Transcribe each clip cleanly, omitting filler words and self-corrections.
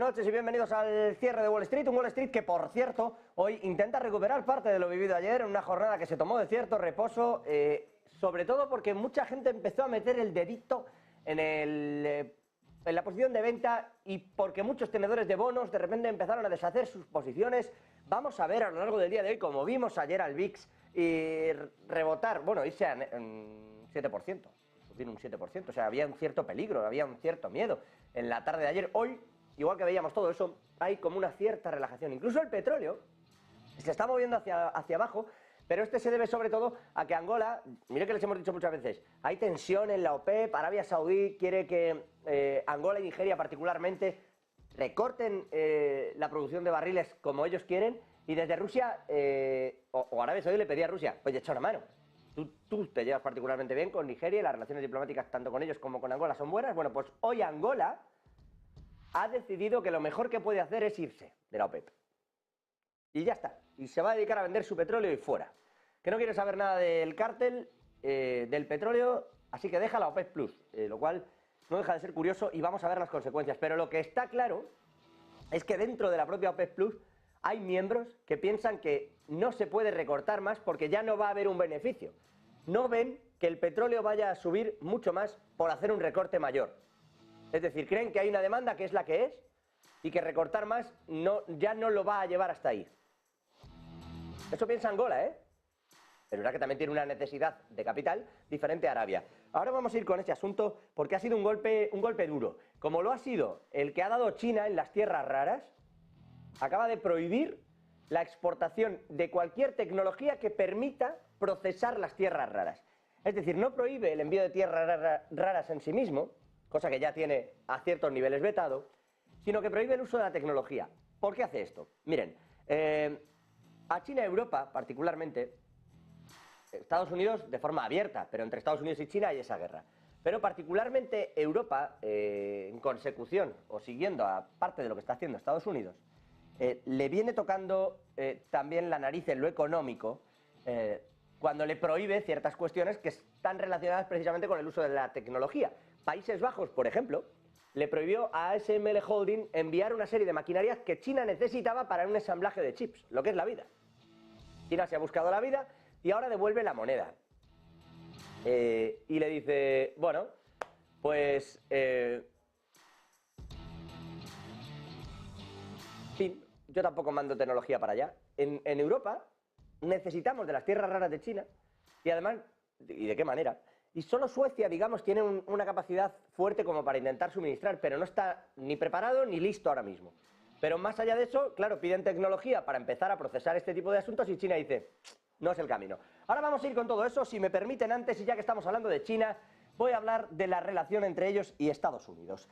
noches y bienvenidos al cierre de Wall Street, un Wall Street que, por cierto, hoy intenta recuperar parte de lo vivido ayer en una jornada que se tomó de cierto reposo, sobre todo porque mucha gente empezó a meter el dedito en la posición de venta y porque muchos tenedores de bonos de repente empezaron a deshacer sus posiciones. Vamos a ver a lo largo del día de hoy, como vimos ayer al VIX, y rebotar, bueno, irse a un 7%. Tiene un 7%, o sea, había un cierto peligro, había un cierto miedo. En la tarde de ayer, hoy, igual que veíamos todo eso, hay como una cierta relajación. Incluso el petróleo se está moviendo hacia abajo, pero este se debe sobre todo a que Angola, mire que les hemos dicho muchas veces, hay tensión en la OPEP, Arabia Saudí quiere que Angola y Nigeria particularmente recorten la producción de barriles como ellos quieren, y desde Rusia, o Arabia Saudí le pedía a Rusia, oye, echa una mano. Tú te llevas particularmente bien con Nigeria y las relaciones diplomáticas tanto con ellos como con Angola son buenas. Bueno, pues hoy Angola ha decidido que lo mejor que puede hacer es irse de la OPEP. Y ya está. Y se va a dedicar a vender su petróleo y fuera. Que no quiere saber nada del cártel, del petróleo, así que deja la OPEP Plus. Lo cual no deja de ser curioso y vamos a ver las consecuencias. Pero lo que está claro es que dentro de la propia OPEP Plus hay miembros que piensan que no se puede recortar más porque ya no va a haber un beneficio. No ven que el petróleo vaya a subir mucho más por hacer un recorte mayor. Es decir, creen que hay una demanda que es la que es y que recortar más ya no lo va a llevar hasta ahí. Eso piensa Angola, ¿eh? Pero es verdad que también tiene una necesidad de capital diferente a Arabia. Ahora vamos a ir con ese asunto porque ha sido un golpe duro. Como lo ha sido el que ha dado China en las tierras raras. Acaba de prohibir la exportación de cualquier tecnología que permita procesar las tierras raras. Es decir, no prohíbe el envío de tierras raras en sí mismo, cosa que ya tiene a ciertos niveles vetado, sino que prohíbe el uso de la tecnología. ¿Por qué hace esto? Miren, a China y Europa particularmente, Estados Unidos de forma abierta, pero entre Estados Unidos y China hay esa guerra. Pero particularmente Europa, en consecución o siguiendo a parte de lo que está haciendo Estados Unidos, le viene tocando también la nariz en lo económico cuando le prohíbe ciertas cuestiones que están relacionadas precisamente con el uso de la tecnología. Países Bajos, por ejemplo, le prohibió a ASML Holding enviar una serie de maquinarias que China necesitaba para un ensamblaje de chips, lo que es la vida. China se ha buscado la vida y ahora devuelve la moneda. Y le dice, bueno, pues fin, yo tampoco mando tecnología para allá. En Europa necesitamos de las tierras raras de China y además, ¿y de qué manera? Y solo Suecia, digamos, tiene una capacidad fuerte como para intentar suministrar, pero no está ni preparado ni listo ahora mismo. Pero más allá de eso, claro, piden tecnología para empezar a procesar este tipo de asuntos y China dice, no es el camino. Ahora vamos a ir con todo eso, si me permiten antes, y ya que estamos hablando de China, voy a hablar de la relación entre ellos y Estados Unidos.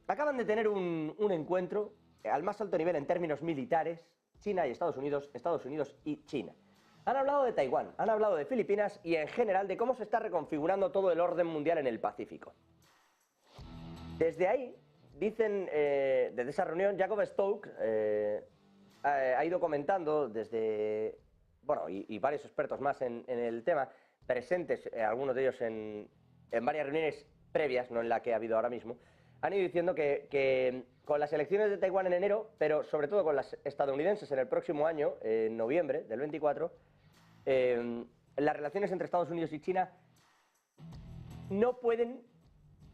Acaban de tener un encuentro al más alto nivel en términos militares, China y Estados Unidos y China. Han hablado de Taiwán, han hablado de Filipinas y en general de cómo se está reconfigurando todo el orden mundial en el Pacífico. Desde ahí, dicen, desde esa reunión, Jacob Stokes ha ido comentando desde, bueno, y varios expertos más en el tema, presentes, algunos de ellos en varias reuniones previas, no en la que ha habido ahora mismo, han ido diciendo que con las elecciones de Taiwán en enero, pero sobre todo con las estadounidenses en el próximo año, en noviembre del 24, las relaciones entre Estados Unidos y China no pueden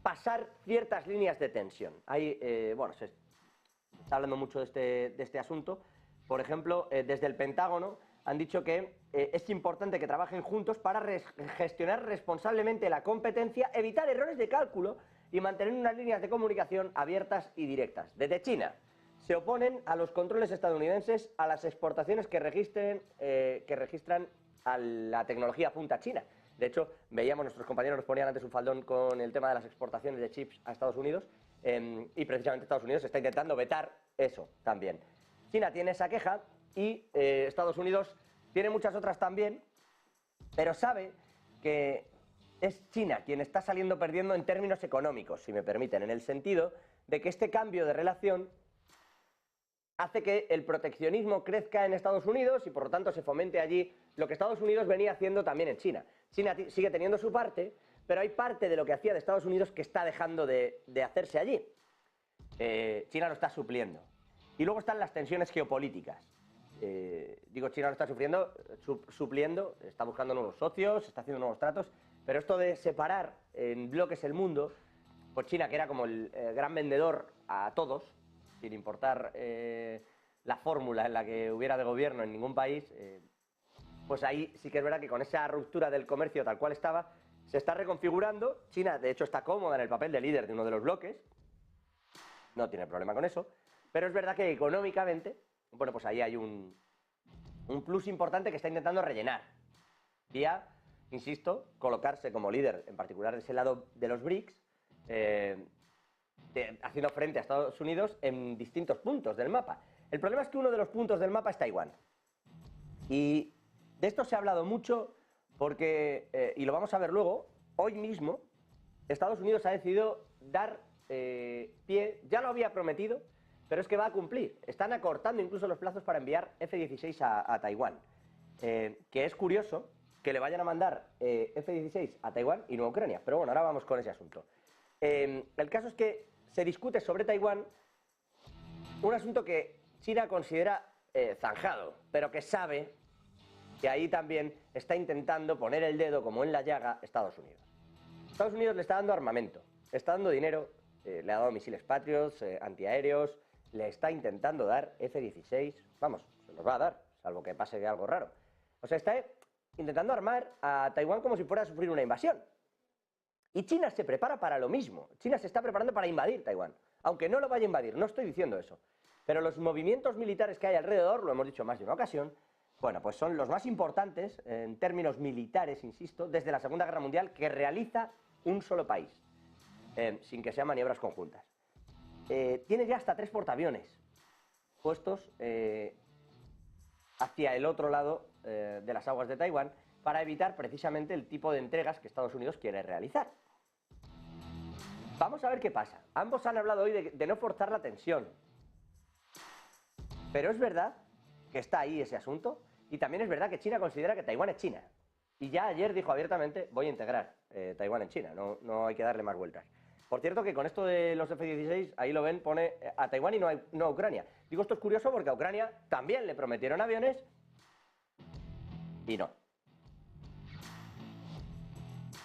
pasar ciertas líneas de tensión. Bueno, se está hablando mucho de este asunto. Por ejemplo, desde el Pentágono han dicho que es importante que trabajen juntos para gestionar responsablemente la competencia, evitar errores de cálculo y mantener unas líneas de comunicación abiertas y directas. Desde China se oponen a los controles estadounidenses a las exportaciones que registran a la tecnología punta china. De hecho, veíamos, nuestros compañeros nos ponían antes un faldón con el tema de las exportaciones de chips a Estados Unidos y precisamente Estados Unidos está intentando vetar eso también. China tiene esa queja y Estados Unidos tiene muchas otras también, pero sabe que es China quien está saliendo perdiendo en términos económicos, si me permiten, en el sentido de que este cambio de relación hace que el proteccionismo crezca en Estados Unidos y por lo tanto se fomente allí lo que Estados Unidos venía haciendo también en China. China sigue teniendo su parte, pero hay parte de lo que hacía de Estados Unidos que está dejando de hacerse allí. China lo está supliendo. Y luego están las tensiones geopolíticas. China lo está supliendo, está buscando nuevos socios, está haciendo nuevos tratos, pero esto de separar en bloques el mundo, pues China, que era como el gran vendedor a todos, sin importar la fórmula en la que hubiera de gobierno en ningún país, pues ahí sí que es verdad que con esa ruptura del comercio tal cual estaba, se está reconfigurando. China, de hecho, está cómoda en el papel de líder de uno de los bloques, no tiene problema con eso, pero es verdad que económicamente, bueno, pues ahí hay un plus importante que está intentando rellenar. Vía, insisto, colocarse como líder, en particular de ese lado de los BRICS, haciendo frente a Estados Unidos en distintos puntos del mapa. El problema es que uno de los puntos del mapa es Taiwán. Y de esto se ha hablado mucho porque, y lo vamos a ver luego, hoy mismo Estados Unidos ha decidido dar pie, ya lo había prometido, pero es que va a cumplir. Están acortando incluso los plazos para enviar F-16 a Taiwán. Que es curioso que le vayan a mandar F-16 a Taiwán y no a Ucrania. Pero bueno, ahora vamos con ese asunto. El caso es que se discute sobre Taiwán un asunto que China considera zanjado, pero que sabe que ahí también está intentando poner el dedo como en la llaga Estados Unidos. Estados Unidos le está dando armamento, le está dando dinero, le ha dado misiles Patriots, antiaéreos, le está intentando dar F-16, vamos, se los va a dar, salvo que pase algo raro. O sea, está intentando armar a Taiwán como si fuera a sufrir una invasión. Y China se prepara para lo mismo. China se está preparando para invadir Taiwán, aunque no lo vaya a invadir, no estoy diciendo eso. Pero los movimientos militares que hay alrededor, lo hemos dicho más de una ocasión, bueno, pues son los más importantes en términos militares, insisto, desde la Segunda Guerra Mundial que realiza un solo país, sin que sean maniobras conjuntas. Tiene ya hasta 3 portaaviones puestos hacia el otro lado de las aguas de Taiwán para evitar precisamente el tipo de entregas que Estados Unidos quiere realizar. Vamos a ver qué pasa. Ambos han hablado hoy de no forzar la tensión. Pero es verdad que está ahí ese asunto y también es verdad que China considera que Taiwán es China. Y ya ayer dijo abiertamente, voy a integrar Taiwán en China, no hay que darle más vueltas. Por cierto que con esto de los F-16, ahí lo ven, pone a Taiwán y no a Ucrania. Digo, esto es curioso porque a Ucrania también le prometieron aviones y no.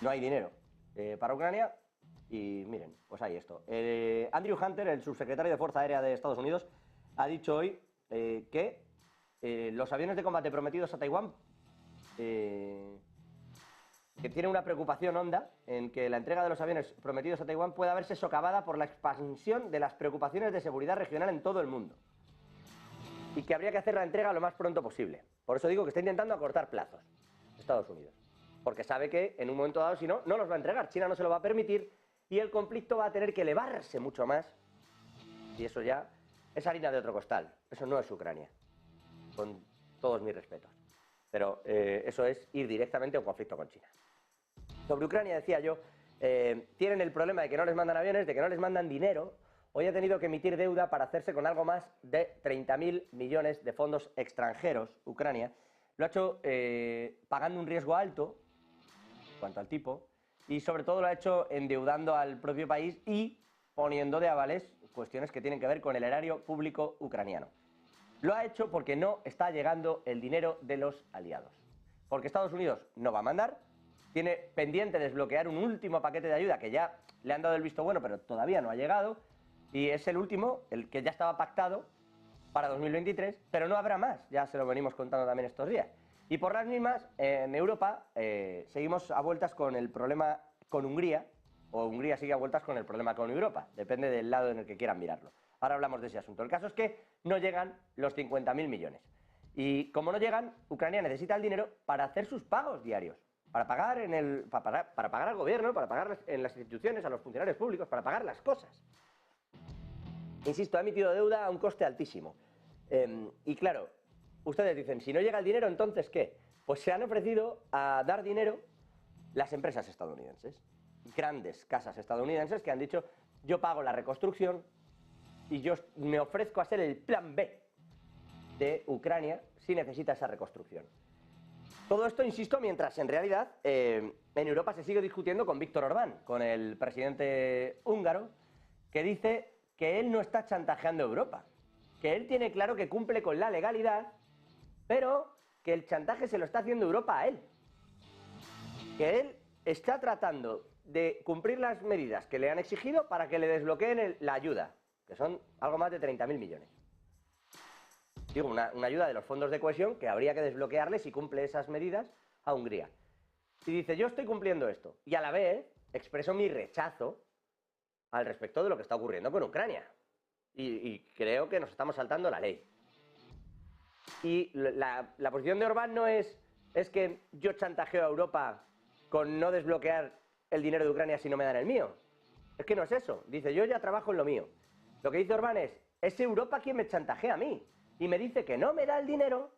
No hay dinero para Ucrania y miren, pues hay esto. Andrew Hunter, el subsecretario de Fuerza Aérea de Estados Unidos, ha dicho hoy que los aviones de combate prometidos a Taiwán que tiene una preocupación honda en que la entrega de los aviones prometidos a Taiwán pueda verse socavada por la expansión de las preocupaciones de seguridad regional en todo el mundo y que habría que hacer la entrega lo más pronto posible. Por eso digo que está intentando acortar plazos Estados Unidos, porque sabe que en un momento dado, si no, no los va a entregar, China no se lo va a permitir y el conflicto va a tener que elevarse mucho más y eso ya es harina de otro costal, eso no es Ucrania, con todos mis respetos, pero eso es ir directamente a un conflicto con China. Sobre Ucrania, decía yo, tienen el problema de que no les mandan aviones, de que no les mandan dinero. Hoy ha tenido que emitir deuda para hacerse con algo más de 30.000 millones de fondos extranjeros, Ucrania. Lo ha hecho pagando un riesgo alto, en cuanto al tipo, y sobre todo lo ha hecho endeudando al propio país y poniendo de avales cuestiones que tienen que ver con el erario público ucraniano. Lo ha hecho porque no está llegando el dinero de los aliados. Porque Estados Unidos no va a mandar, tiene pendiente desbloquear un último paquete de ayuda que ya le han dado el visto bueno, pero todavía no ha llegado, y es el último, el que ya estaba pactado para 2023, pero no habrá más, ya se lo venimos contando también estos días. Y por las mismas, en Europa seguimos a vueltas con el problema con Hungría, o Hungría sigue a vueltas con el problema con Europa, depende del lado en el que quieran mirarlo. Ahora hablamos de ese asunto. El caso es que no llegan los 50.000 millones. Y como no llegan, Ucrania necesita el dinero para hacer sus pagos diarios, para pagar, para pagar al gobierno, para pagar en las instituciones, a los funcionarios públicos, para pagar las cosas. Insisto, ha emitido deuda a un coste altísimo. Y claro, ustedes dicen, si no llega el dinero, ¿entonces qué? Pues se han ofrecido a dar dinero las empresas estadounidenses, grandes casas estadounidenses que han dicho, yo pago la reconstrucción y yo me ofrezco a ser el plan B de Ucrania si necesita esa reconstrucción. Todo esto, insisto, mientras en realidad en Europa se sigue discutiendo con Víctor Orbán, con el presidente húngaro, que dice que él no está chantajeando a Europa, que él tiene claro que cumple con la legalidad, pero que el chantaje se lo está haciendo Europa a él. Que él está tratando de cumplir las medidas que le han exigido para que le desbloqueen la ayuda, que son algo más de 30.000 millones. Digo, una ayuda de los fondos de cohesión que habría que desbloquearle si cumple esas medidas a Hungría. Y dice, yo estoy cumpliendo esto, y a la vez expreso mi rechazo al respecto de lo que está ocurriendo con Ucrania. Y creo que nos estamos saltando la ley. Y la posición de Orbán no es que yo chantajeo a Europa con no desbloquear el dinero de Ucrania si no me dan el mío. Es que no es eso. Dice, yo ya trabajo en lo mío. Lo que dice Orbán es Europa quien me chantajea a mí. Y me dice que no me da el dinero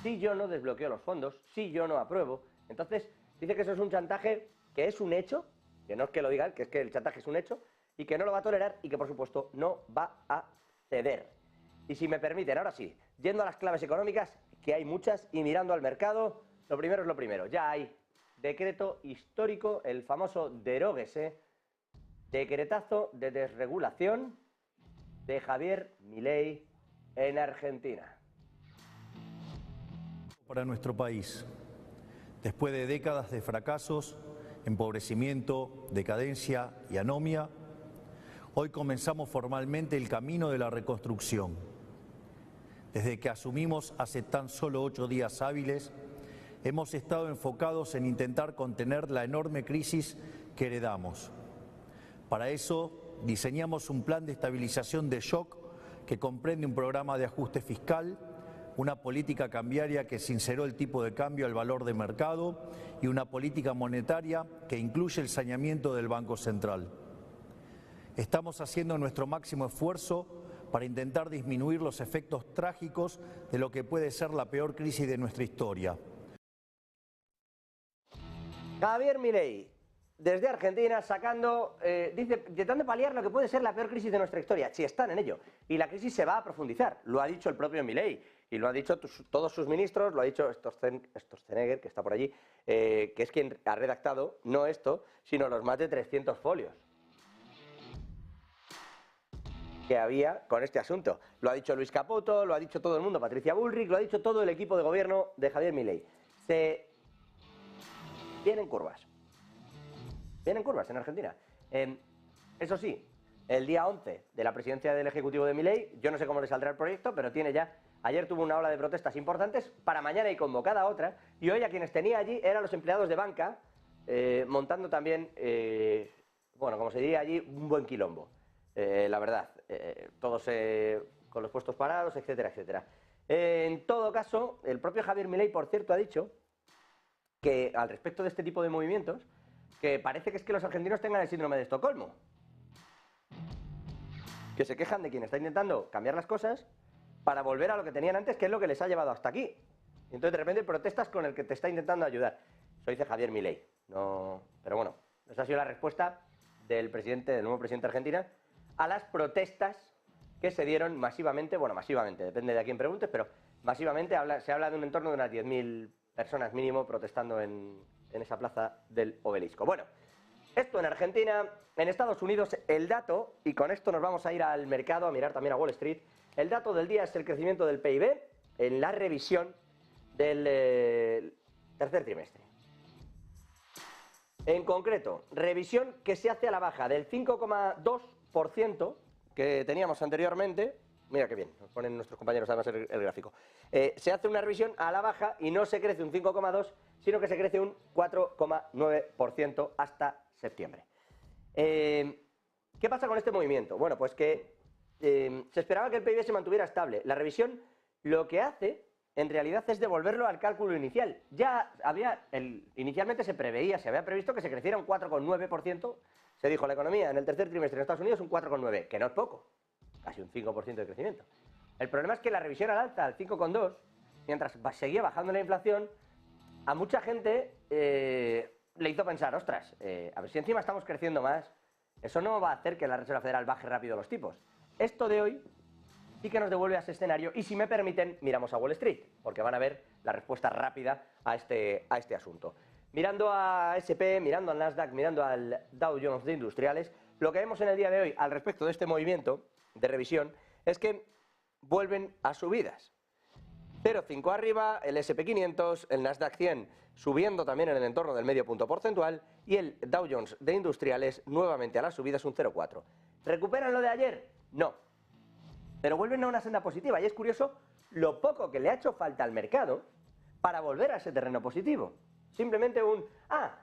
si yo no desbloqueo los fondos, si yo no apruebo. Entonces, dice que eso es un chantaje que es un hecho, que no es que lo digan, que es que el chantaje es un hecho, y que no lo va a tolerar y que, por supuesto, no va a ceder. Y si me permiten, ahora sí, yendo a las claves económicas, que hay muchas, y mirando al mercado, lo primero es lo primero. Ya hay decreto histórico, el famoso deróguese, decretazo de desregulación de Javier Milei en Argentina. Para nuestro país, después de décadas de fracasos, empobrecimiento, decadencia y anomia, hoy comenzamos formalmente el camino de la reconstrucción. Desde que asumimos hace tan solo 8 días hábiles, hemos estado enfocados en intentar contener la enorme crisis que heredamos. Para eso, diseñamos un plan de estabilización de shock que comprende un programa de ajuste fiscal, una política cambiaria que sinceró el tipo de cambio al valor de mercado y una política monetaria que incluye el saneamiento del Banco Central. Estamos haciendo nuestro máximo esfuerzo para intentar disminuir los efectos trágicos de lo que puede ser la peor crisis de nuestra historia. Javier Milei, desde Argentina, sacando, dice, intentando paliar lo que puede ser la peor crisis de nuestra historia. Sí, están en ello. Y la crisis se va a profundizar. Lo ha dicho el propio Milei. Y lo han dicho todos sus ministros, lo ha dicho Sturzenegger, que está por allí, que es quien ha redactado, no esto, sino los más de 300 folios que había con este asunto. Lo ha dicho Luis Caputo, lo ha dicho todo el mundo, Patricia Bullrich, lo ha dicho todo el equipo de gobierno de Javier Milei. Se vienen curvas. Vienen curvas en Argentina. Eso sí, el día 11 de la presidencia del Ejecutivo de Milei, yo no sé cómo le saldrá el proyecto, pero tiene ya... Ayer tuvo una ola de protestas importantes, para mañana hay convocada otra, y hoy a quienes tenía allí eran los empleados de banca, montando también, bueno, como se diría allí, un buen quilombo, la verdad, todos con los puestos parados, etcétera, etcétera. En todo caso, el propio Javier Milei, por cierto, ha dicho que al respecto de este tipo de movimientos, que parece que es que los argentinos tengan el síndrome de Estocolmo, que se quejan de quien está intentando cambiar las cosas para volver a lo que tenían antes, que es lo que les ha llevado hasta aquí. Y entonces de repente protestas con el que te está intentando ayudar. Eso dice Javier Milei. No, pero bueno, esa ha sido la respuesta del nuevo presidente de Argentina, a las protestas que se dieron masivamente, bueno, masivamente, depende de a quién preguntes, pero masivamente se habla de un entorno de unas 10.000 personas mínimo protestando en esa plaza del Obelisco. Bueno, esto en Argentina. En Estados Unidos el dato, y con esto nos vamos a ir al mercado, a mirar también a Wall Street, el dato del día es el crecimiento del PIB en la revisión del tercer trimestre. En concreto, revisión que se hace a la baja del 5,2% que teníamos anteriormente. Mira qué bien, nos ponen nuestros compañeros además el gráfico. Se hace una revisión a la baja y no se crece un 5,2%, sino que se crece un 4,9% hasta septiembre. ¿Qué pasa con este movimiento? Bueno, pues que se esperaba que el PIB se mantuviera estable. La revisión lo que hace, en realidad, es devolverlo al cálculo inicial. Ya inicialmente se había previsto que se creciera un 4,9%, se dijo la economía en el tercer trimestre en Estados Unidos un 4,9%, que no es poco, casi un 5% de crecimiento. El problema es que la revisión al alza, al 5,2%, mientras seguía bajando la inflación, a mucha gente le hizo pensar, ostras, a ver si encima estamos creciendo más, eso no va a hacer que la Reserva Federal baje rápido los tipos. Esto de hoy sí que nos devuelve a ese escenario y, si me permiten, miramos a Wall Street, porque van a ver la respuesta rápida a este asunto. Mirando a S&P, mirando al Nasdaq, mirando al Dow Jones de Industriales, lo que vemos en el día de hoy al respecto de este movimiento de revisión es que vuelven a subidas. 0,5 arriba, el S&P 500, el Nasdaq 100 subiendo también en el entorno del medio punto porcentual y el Dow Jones de industriales nuevamente a las subidas un 0,4. ¿Recuperan lo de ayer? No. Pero vuelven a una senda positiva y es curioso lo poco que le ha hecho falta al mercado para volver a ese terreno positivo. Simplemente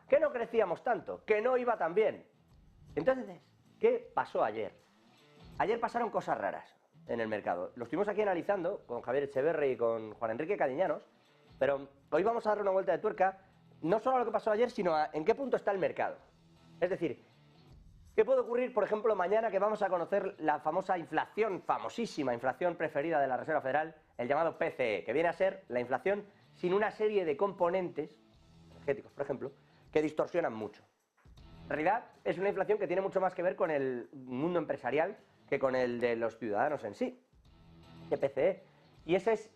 que no crecíamos tanto, que no iba tan bien. Entonces, ¿qué pasó ayer? Ayer pasaron cosas raras en el mercado. Lo estuvimos aquí analizando con Javier Echeverri y con Juan Enrique Cadiñanos, pero hoy vamos a darle una vuelta de tuerca, no solo a lo que pasó ayer, sino a en qué punto está el mercado. Es decir, ¿qué puede ocurrir, por ejemplo, mañana que vamos a conocer la famosa inflación, famosísima inflación preferida de la Reserva Federal, el llamado PCE, que viene a ser la inflación sin una serie de componentes, energéticos, por ejemplo, que distorsionan mucho? En realidad, es una inflación que tiene mucho más que ver con el mundo empresarial que con el de los ciudadanos en sí, de PCE. Y ese es,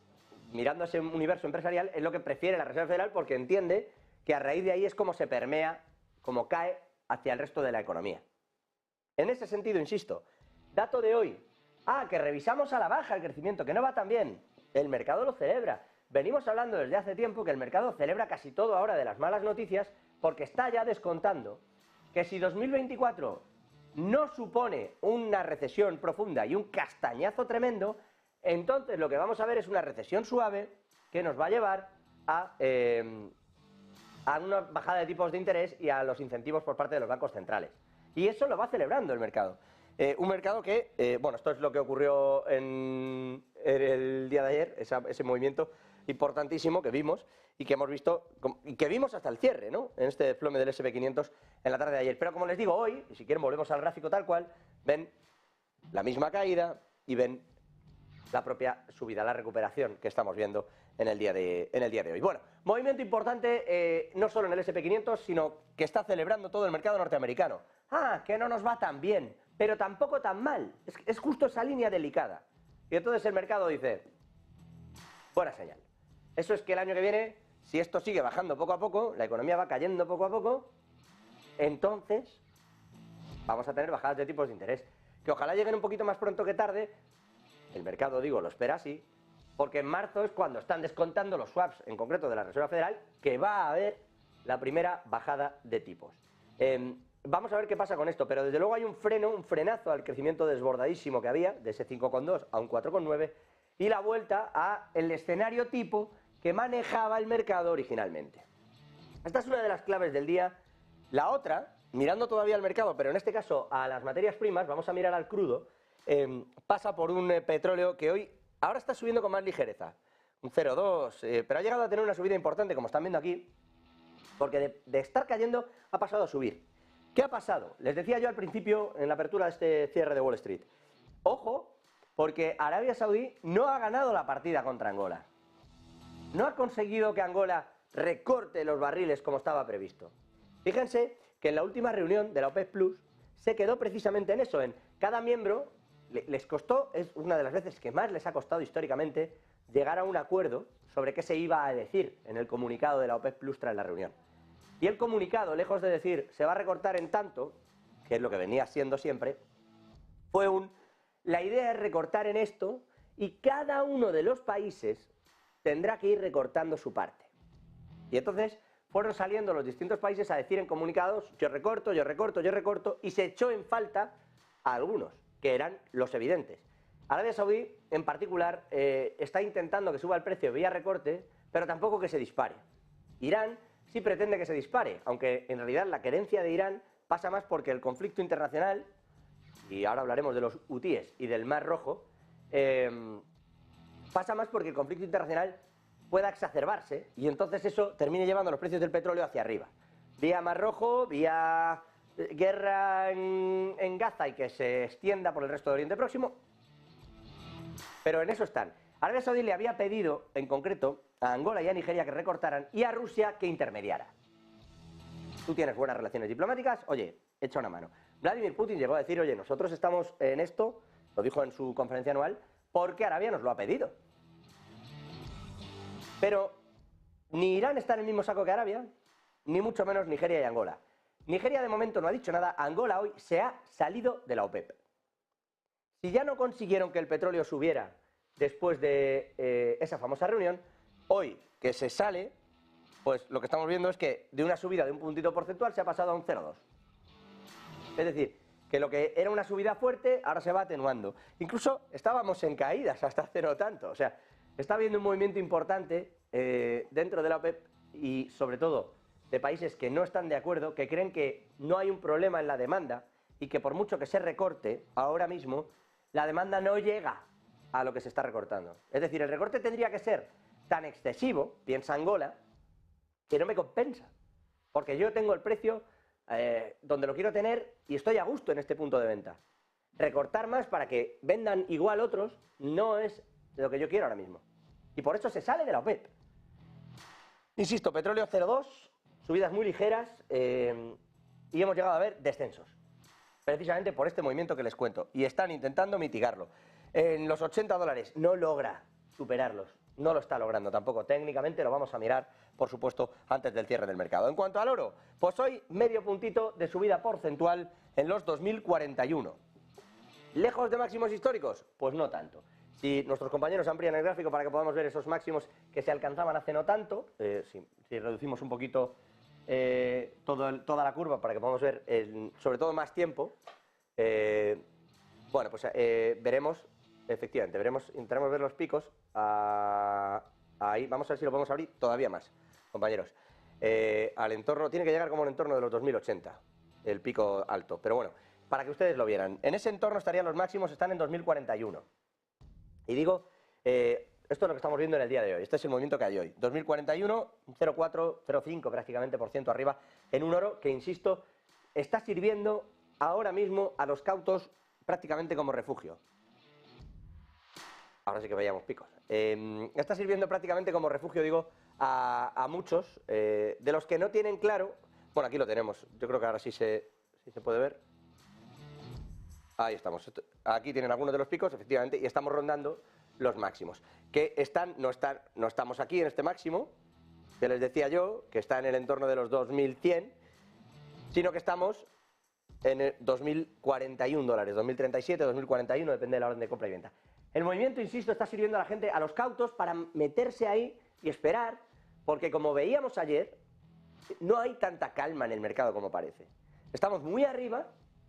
mirando ese universo empresarial, es lo que prefiere la Reserva Federal porque entiende que a raíz de ahí es como se permea, como cae hacia el resto de la economía. En ese sentido, insisto, dato de hoy, que revisamos a la baja el crecimiento, que no va tan bien, el mercado lo celebra. Venimos hablando desde hace tiempo que el mercado celebra casi todo ahora de las malas noticias porque está ya descontando que si 2024 no supone una recesión profunda y un castañazo tremendo, entonces lo que vamos a ver es una recesión suave que nos va a llevar a una bajada de tipos de interés y a los incentivos por parte de los bancos centrales. Y eso lo va celebrando el mercado. Un mercado que, esto es lo que ocurrió en el día de ayer, ese movimiento importantísimo que vimos y que hemos visto, y que vimos hasta el cierre, ¿no?, en este desplome del S&P 500 en la tarde de ayer. Pero como les digo, hoy, y si quieren volvemos al gráfico tal cual, ven la misma caída y ven la propia subida, la recuperación que estamos viendo en el día de hoy. Bueno, movimiento importante no solo en el S&P 500, sino que está celebrando todo el mercado norteamericano. Que no nos va tan bien, pero tampoco tan mal. Es justo esa línea delicada. Y entonces el mercado dice, buena señal. Eso es que el año que viene, si esto sigue bajando poco a poco, la economía va cayendo poco a poco, entonces vamos a tener bajadas de tipos de interés. Que ojalá lleguen un poquito más pronto que tarde, el mercado, lo espera así, porque en marzo es cuando están descontando los swaps, en concreto de la Reserva Federal, que va a haber la primera bajada de tipos. Vamos a ver qué pasa con esto, pero desde luego hay un frenazo al crecimiento desbordadísimo que había, de ese 5,2 a un 4,9, y la vuelta al escenario tipo que manejaba el mercado originalmente. Esta es una de las claves del día. La otra, mirando todavía al mercado, pero en este caso a las materias primas, vamos a mirar al crudo, pasa por un petróleo que hoy, ahora está subiendo con más ligereza, un 0,2, pero ha llegado a tener una subida importante, como están viendo aquí, porque de estar cayendo ha pasado a subir. ¿Qué ha pasado? Les decía yo al principio, en la apertura de este cierre de Wall Street, ojo, porque Arabia Saudí no ha ganado la partida contra Angola. No ha conseguido que Angola recorte los barriles como estaba previsto. Fíjense que en la última reunión de la OPEP Plus se quedó precisamente en eso, en cada miembro les costó, es una de las veces que más les ha costado históricamente, llegar a un acuerdo sobre qué se iba a decir en el comunicado de la OPEP Plus tras la reunión. Y el comunicado, lejos de decir se va a recortar en tanto, que es lo que venía siendo siempre, fue la idea es recortar en esto y cada uno de los países tendrá que ir recortando su parte. Y entonces fueron saliendo los distintos países a decir en comunicados, yo recorto, yo recorto, yo recorto, y se echó en falta a algunos, que eran los evidentes. Arabia Saudí, en particular, está intentando que suba el precio vía recorte, pero tampoco que se dispare. Irán sí pretende que se dispare, aunque en realidad la querencia de Irán pasa más porque el conflicto internacional, y ahora hablaremos de los hutíes y del Mar Rojo, pasa más porque el conflicto internacional pueda exacerbarse y entonces eso termine llevando los precios del petróleo hacia arriba. Vía Mar Rojo, vía guerra en Gaza y que se extienda por el resto de Oriente Próximo, pero en eso están. Arabia Saudí le había pedido, en concreto, a Angola y a Nigeria que recortaran y a Rusia que intermediara. Tú tienes buenas relaciones diplomáticas, oye, echa una mano. Vladimir Putin llegó a decir, oye, nosotros estamos en esto, lo dijo en su conferencia anual, porque Arabia nos lo ha pedido. Pero ni Irán está en el mismo saco que Arabia, ni mucho menos Nigeria y Angola. Nigeria de momento no ha dicho nada, Angola hoy se ha salido de la OPEP. Si ya no consiguieron que el petróleo subiera después de esa famosa reunión, hoy que se sale, pues lo que estamos viendo es que de una subida de un puntito porcentual se ha pasado a un 0,2. Es decir, que lo que era una subida fuerte ahora se va atenuando. Incluso estábamos en caídas hasta hace no tanto. O sea, está habiendo un movimiento importante dentro de la OPEP y sobre todo de países que no están de acuerdo, que creen que no hay un problema en la demanda y que por mucho que se recorte ahora mismo, la demanda no llega a lo que se está recortando. Es decir, el recorte tendría que ser tan excesivo, piensa Angola, que no me compensa. Porque yo tengo el precio donde lo quiero tener y estoy a gusto en este punto de venta. Recortar más para que vendan igual otros no es lo que yo quiero ahora mismo. Y por eso se sale de la OPEP. Insisto, petróleo 0,2, subidas muy ligeras y hemos llegado a ver descensos. Precisamente por este movimiento que les cuento. Y están intentando mitigarlo. En los $80 no logra superarlos. No lo está logrando tampoco. Técnicamente lo vamos a mirar, por supuesto, antes del cierre del mercado. En cuanto al oro, pues hoy medio puntito de subida porcentual en los 2041. ¿Lejos de máximos históricos? Pues no tanto. Si nuestros compañeros amplían el gráfico para que podamos ver esos máximos que se alcanzaban hace no tanto, si reducimos un poquito toda la curva para que podamos ver sobre todo más tiempo, bueno, pues veremos, efectivamente, intentaremos ver los picos ahí, vamos a ver si lo podemos abrir todavía más, compañeros. Al entorno, tiene que llegar como al entorno de los 2080, el pico alto, pero bueno, para que ustedes lo vieran. En ese entorno estarían los máximos, están en 2041. Y digo, esto es lo que estamos viendo en el día de hoy, este es el movimiento que hay hoy. 2041, 0,4, 0,5 prácticamente por ciento arriba, en un oro que, insisto, está sirviendo ahora mismo a los cautos prácticamente como refugio. Ahora sí que veíamos picos. Está sirviendo prácticamente como refugio, digo, a muchos de los que no tienen claro. Bueno, aquí lo tenemos, yo creo que ahora sí se puede ver. Ahí estamos. Aquí tienen algunos de los picos, efectivamente, y estamos rondando los máximos. Que no estamos aquí en este máximo, que les decía yo, que está en el entorno de los 2100, sino que estamos en el $2041, 2037, 2041, depende de la orden de compra y venta. El movimiento, insisto, está sirviendo a la gente, a los cautos, para meterse ahí y esperar, porque como veíamos ayer, no hay tanta calma en el mercado como parece. Estamos muy arriba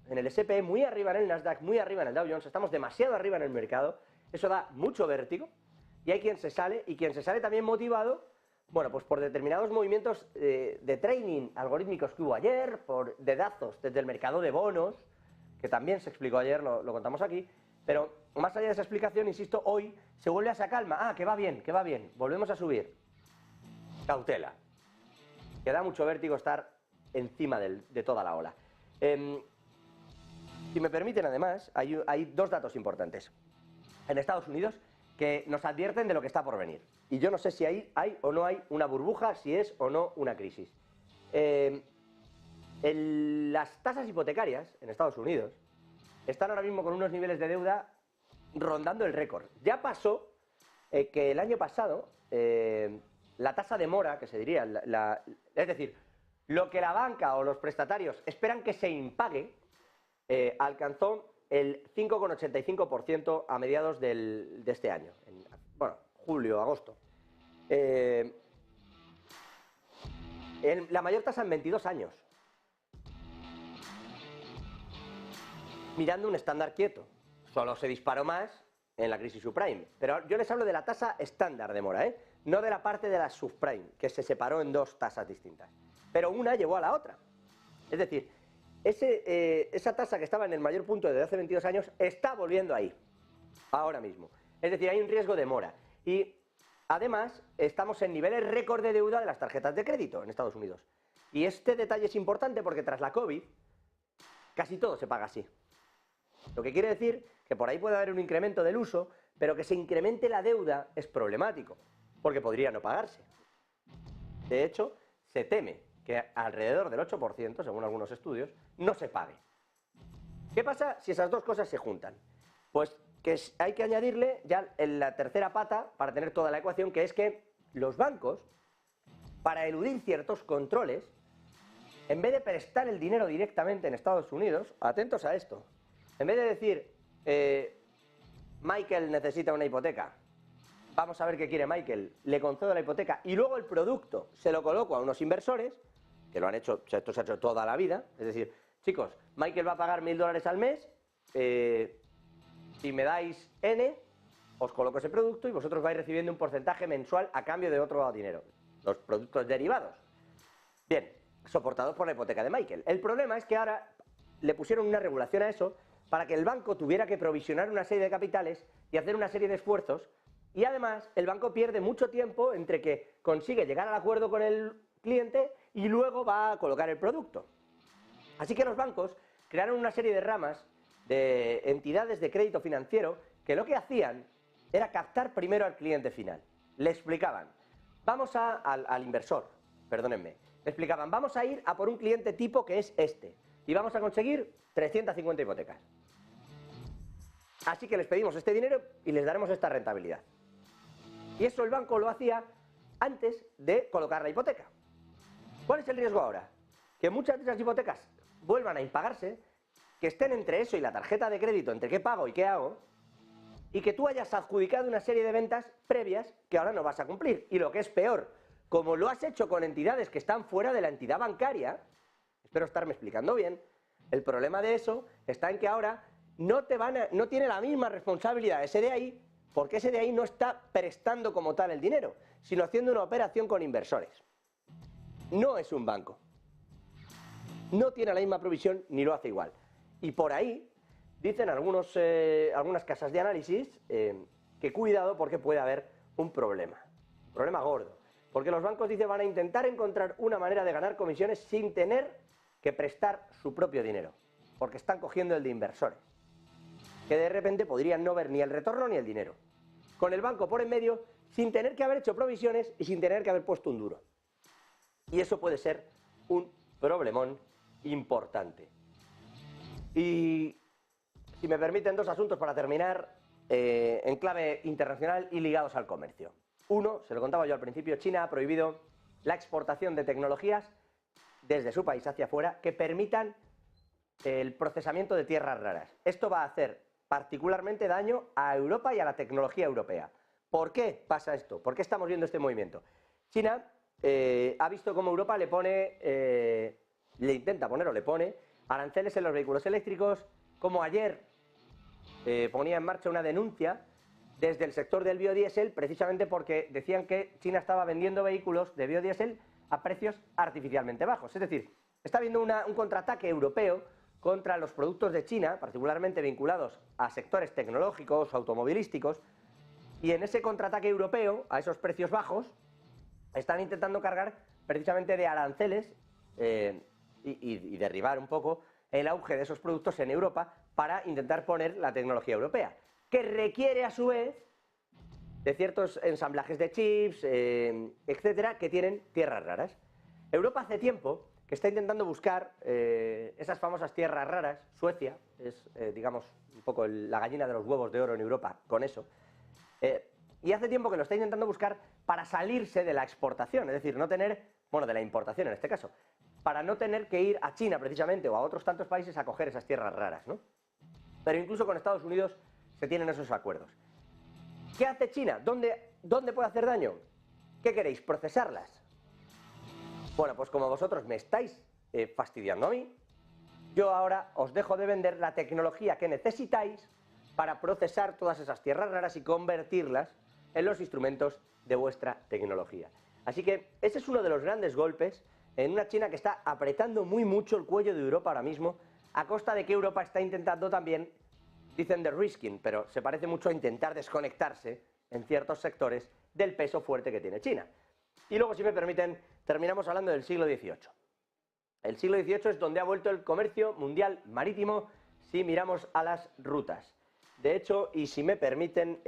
en el S&P, muy arriba en el Nasdaq, muy arriba en el Dow Jones, estamos demasiado arriba en el mercado, eso da mucho vértigo, y hay quien se sale, y quien se sale también motivado, bueno, pues por determinados movimientos de trading algorítmicos que hubo ayer, por dedazos desde el mercado de bonos, que también se explicó ayer, lo contamos aquí, pero más allá de esa explicación, insisto, hoy se vuelve a esa calma, que va bien, volvemos a subir. Cautela, que da mucho vértigo estar encima de toda la ola. Si me permiten, además, hay dos datos importantes en Estados Unidos que nos advierten de lo que está por venir. Y yo no sé si hay o no hay una burbuja, si es o no una crisis. Las tasas hipotecarias en Estados Unidos están ahora mismo con unos niveles de deuda rondando el récord. Ya pasó que el año pasado la tasa de mora, que se diría, es decir, lo que la banca o los prestatarios esperan que se impague, alcanzó el 5,85% a mediados de este año, bueno, julio, agosto. La mayor tasa en 22 años. Mirando un estándar quieto. Solo se disparó más en la crisis subprime. Pero yo les hablo de la tasa estándar de mora, no de la parte de la subprime, que se separó en dos tasas distintas. Pero una llevó a la otra. Es decir, esa tasa que estaba en el mayor punto desde hace 22 años está volviendo ahí, ahora mismo. Es decir, hay un riesgo de mora. Y además estamos en niveles récord de deuda de las tarjetas de crédito en Estados Unidos. Y este detalle es importante porque tras la COVID casi todo se paga así. Lo que quiere decir que por ahí puede haber un incremento del uso, pero que se incremente la deuda es problemático, porque podría no pagarse. De hecho, se teme que alrededor del 8%, según algunos estudios, no se pague. ¿Qué pasa si esas dos cosas se juntan? Pues que hay que añadirle ya en la tercera pata para tener toda la ecuación, que es que los bancos, para eludir ciertos controles, en vez de prestar el dinero directamente en Estados Unidos, atentos a esto, en vez de decir, Michael necesita una hipoteca, vamos a ver qué quiere Michael, le concedo la hipoteca y luego el producto se lo coloco a unos inversores, que lo han hecho, esto se ha hecho toda la vida, es decir, chicos, Michael va a pagar $1000 al mes, si me dais N, os coloco ese producto y vosotros vais recibiendo un porcentaje mensual a cambio de otro dinero, los productos derivados. Bien, soportados por la hipoteca de Michael. El problema es que ahora le pusieron una regulación a eso para que el banco tuviera que provisionar una serie de capitales y hacer una serie de esfuerzos, y además el banco pierde mucho tiempo entre que consigue llegar al acuerdo con el cliente y luego va a colocar el producto. Así que los bancos crearon una serie de ramas de entidades de crédito financiero que lo que hacían era captar primero al cliente final. Le explicaban, al inversor, perdónenme, le explicaban, vamos a ir a por un cliente tipo que es este y vamos a conseguir 350 hipotecas. Así que les pedimos este dinero y les daremos esta rentabilidad. Y eso el banco lo hacía antes de colocar la hipoteca. ¿Cuál es el riesgo ahora? Que muchas de esas hipotecas vuelvan a impagarse, que estén entre eso y la tarjeta de crédito, entre qué pago y qué hago, y que tú hayas adjudicado una serie de ventas previas que ahora no vas a cumplir. Y lo que es peor, como lo has hecho con entidades que están fuera de la entidad bancaria, espero estarme explicando bien, el problema de eso está en que ahora no tiene la misma responsabilidad ese de ahí, porque ese de ahí no está prestando como tal el dinero, sino haciendo una operación con inversores. No es un banco. No tiene la misma provisión ni lo hace igual. Y por ahí dicen algunas casas de análisis que cuidado porque puede haber un problema gordo. Porque los bancos, dicen, van a intentar encontrar una manera de ganar comisiones sin tener que prestar su propio dinero, porque están cogiendo el de inversores, que de repente podrían no ver ni el retorno ni el dinero. Con el banco por en medio, sin tener que haber hecho provisiones y sin tener que haber puesto un duro. Y eso puede ser un problemón importante. Y si me permiten, dos asuntos para terminar, en clave internacional y ligados al comercio. Uno, se lo contaba yo al principio, China ha prohibido la exportación de tecnologías desde su país hacia afuera que permitan el procesamiento de tierras raras. Esto va a hacer particularmente daño a Europa y a la tecnología europea. ¿Por qué pasa esto? ¿Por qué estamos viendo este movimiento? China ha visto cómo Europa le pone aranceles en los vehículos eléctricos, como ayer ponía en marcha una denuncia desde el sector del biodiesel, precisamente porque decían que China estaba vendiendo vehículos de biodiesel a precios artificialmente bajos. Es decir, está habiendo un contraataque europeo contra los productos de China, particularmente vinculados a sectores tecnológicos, automovilísticos, y en ese contraataque europeo, a esos precios bajos, están intentando cargar precisamente de aranceles y derribar un poco el auge de esos productos en Europa para intentar poner la tecnología europea, que requiere a su vez de ciertos ensamblajes de chips, etcétera, que tienen tierras raras. Europa hace tiempo que está intentando buscar esas famosas tierras raras. Suecia es, digamos, un poco la gallina de los huevos de oro en Europa con eso. Y hace tiempo que lo está intentando buscar para salirse de la exportación, es decir, no tener, bueno, de la importación en este caso, para no tener que ir a China precisamente o a otros tantos países a coger esas tierras raras, ¿no? Pero incluso con Estados Unidos se tienen esos acuerdos. ¿Qué hace China? ¿Dónde puede hacer daño? ¿Qué queréis? ¿Procesarlas? Bueno, pues como vosotros me estáis fastidiando a mí, yo ahora os dejo de vender la tecnología que necesitáis para procesar todas esas tierras raras y convertirlas en los instrumentos de vuestra tecnología. Así que ese es uno de los grandes golpes en una China que está apretando muy mucho el cuello de Europa ahora mismo, a costa de que Europa está intentando también, dicen de-risking, pero se parece mucho a intentar desconectarse en ciertos sectores del peso fuerte que tiene China. Y luego, si me permiten, terminamos hablando del siglo XVIII. El siglo XVIII es donde ha vuelto el comercio mundial marítimo si miramos a las rutas. De hecho, y si me permiten,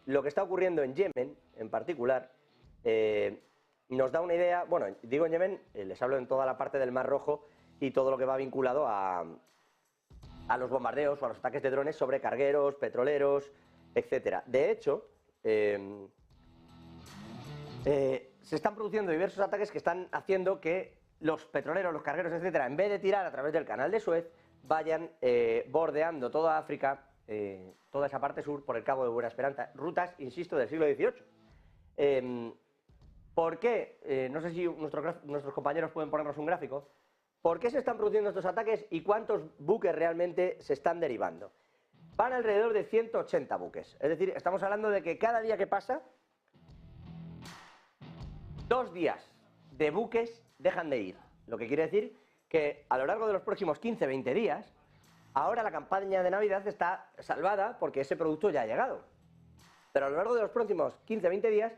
lo que está ocurriendo en Yemen, en particular, nos da una idea. Bueno, digo en Yemen, les hablo en toda la parte del Mar Rojo y todo lo que va vinculado a los bombardeos o a los ataques de drones sobre cargueros, petroleros, etcétera. De hecho, se están produciendo diversos ataques que están haciendo que los petroleros, los cargueros, etcétera, en vez de tirar a través del canal de Suez, vayan bordeando toda África, toda esa parte sur, por el Cabo de Buena Esperanza. Rutas, insisto, del siglo XVIII. ¿Por qué? No sé si nuestros compañeros pueden ponernos un gráfico. ¿Por qué se están produciendo estos ataques y cuántos buques realmente se están derivando? Van alrededor de 180 buques. Es decir, estamos hablando de que cada día que pasa, 2 días de buques dejan de ir. Lo que quiere decir que a lo largo de los próximos 15-20 días, ahora la campaña de Navidad está salvada porque ese producto ya ha llegado. Pero a lo largo de los próximos 15-20 días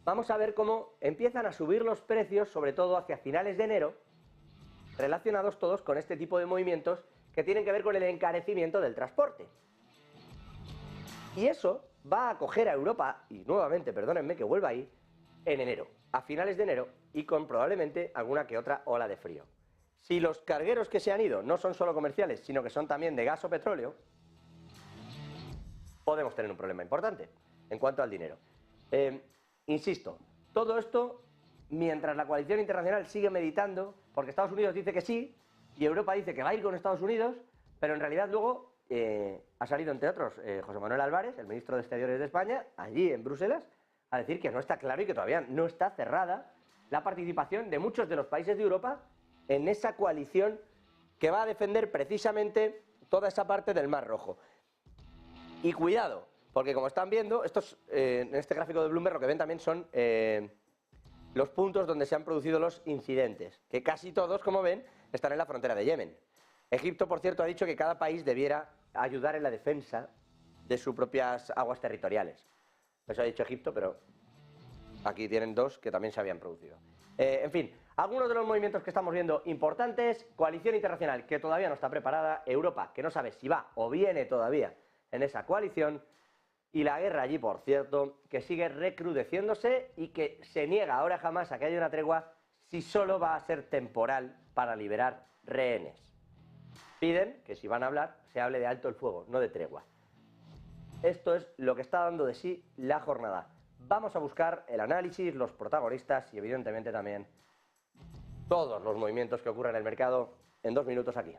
vamos a ver cómo empiezan a subir los precios, sobre todo hacia finales de enero, relacionados todos con este tipo de movimientos que tienen que ver con el encarecimiento del transporte. Y eso va a coger a Europa, y nuevamente, perdónenme que vuelva ahí, en enero, a finales de enero, y con probablemente alguna que otra ola de frío. Si los cargueros que se han ido no son solo comerciales, sino que son también de gas o petróleo, podemos tener un problema importante en cuanto al dinero. Insisto, todo esto mientras la coalición internacional sigue meditando, porque Estados Unidos dice que sí, y Europa dice que va a ir con Estados Unidos, pero en realidad luego ha salido, entre otros, José Manuel Álvarez, el ministro de Exteriores de España, allí en Bruselas, a decir que no está claro y que todavía no está cerrada la participación de muchos de los países de Europa en esa coalición que va a defender precisamente toda esa parte del Mar Rojo. Y cuidado, porque como están viendo, estos, en este gráfico de Bloomberg lo que ven también son los puntos donde se han producido los incidentes, que casi todos, como ven, están en la frontera de Yemen. Egipto, por cierto, ha dicho que cada país debiera ayudar en la defensa de sus propias aguas territoriales. Eso ha dicho Egipto, pero aquí tienen 2 que también se habían producido. En fin, algunos de los movimientos que estamos viendo importantes: coalición internacional que todavía no está preparada, Europa que no sabe si va o viene todavía en esa coalición, y la guerra allí, por cierto, que sigue recrudeciéndose y que se niega ahora jamás a que haya una tregua si solo va a ser temporal para liberar rehenes. Piden que si van a hablar, se hable de alto el fuego, no de tregua. Esto es lo que está dando de sí la jornada. Vamos a buscar el análisis, los protagonistas y evidentemente también todos los movimientos que ocurren en el mercado en 2 minutos aquí,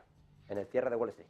en el cierre de Wall Street.